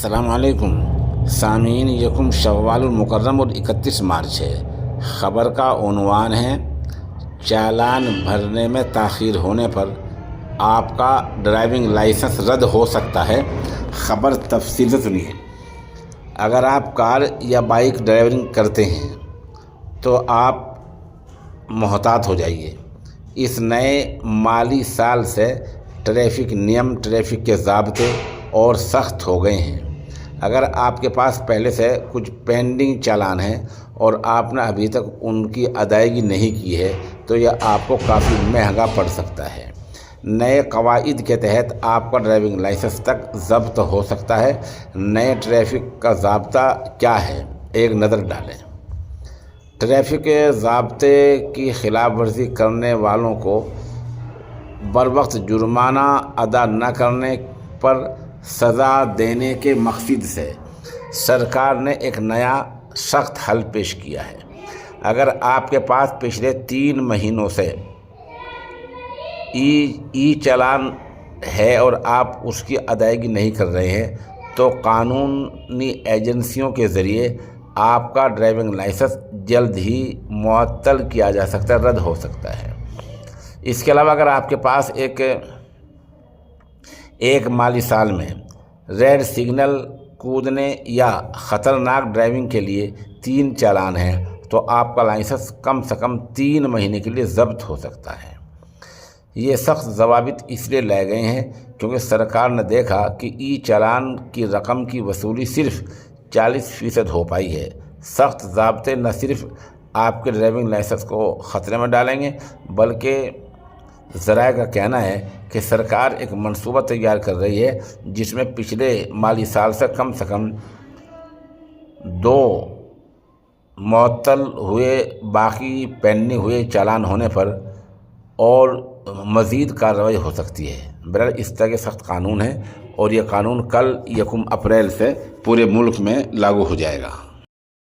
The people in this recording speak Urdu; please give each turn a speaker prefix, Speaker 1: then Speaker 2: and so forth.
Speaker 1: السلام علیکم سامعین، یکم شوال المکرم اور 31 مارچ ہے۔ خبر کا عنوان ہے چالان بھرنے میں تاخیر ہونے پر آپ کا ڈرائیونگ لائسنس رد ہو سکتا ہے۔ خبر تفصیل سے سنیے۔ اگر آپ کار یا بائک ڈرائیونگ کرتے ہیں تو آپ محتاط ہو جائیے۔ اس نئے مالی سال سے ٹریفک نیم، ٹریفک کے ضابطے اور سخت ہو گئے ہیں۔ اگر آپ کے پاس پہلے سے کچھ پینڈنگ چالان ہیں اور آپ نے ابھی تک ان کی ادائیگی نہیں کی ہے تو یہ آپ کو کافی مہنگا پڑ سکتا ہے۔ نئے قواعد کے تحت آپ کا ڈرائیونگ لائسنس تک ضبط ہو سکتا ہے۔ نئے ٹریفک کا ضابطہ کیا ہے، ایک نظر ڈالیں۔ ٹریفک ضابطے کی خلاف ورزی کرنے والوں کو بروقت جرمانہ ادا نہ کرنے پر سزا دینے کے مقصد سے سرکار نے ایک نیا سخت حل پیش کیا ہے۔ اگر آپ کے پاس پچھلے 3 مہینوں سے ای چالان ہے اور آپ اس کی ادائیگی نہیں کر رہے ہیں تو قانونی ایجنسیوں کے ذریعے آپ کا ڈرائیونگ لائسنس جلد ہی معطل کیا جا سکتا ہے، رد ہو سکتا ہے۔ اس کے علاوہ اگر آپ کے پاس ایک مالی سال میں ریڈ سگنل کودنے یا خطرناک ڈرائیونگ کے لیے 3 چالان ہیں تو آپ کا لائسنس کم سے کم 3 مہینے کے لیے ضبط ہو سکتا ہے۔ یہ سخت ضوابط اس لیے لائے گئے ہیں کیونکہ سرکار نے دیکھا کہ ای چالان کی رقم کی وصولی صرف 40% ہو پائی ہے۔ سخت ضابطے نہ صرف آپ کے ڈرائیونگ لائسنس کو خطرے میں ڈالیں گے بلکہ ذرائع کا کہنا ہے کہ سرکار ایک منصوبہ تیار کر رہی ہے جس میں پچھلے مالی سال سے کم 2 معطل ہوئے باقی پینڈنگ ہوئے چالان ہونے پر اور مزید کارروائی ہو سکتی ہے۔ بہرحال اس طرح کے سخت قانون ہیں اور یہ قانون کل 1 اپریل سے پورے ملک میں لاگو ہو جائے گا۔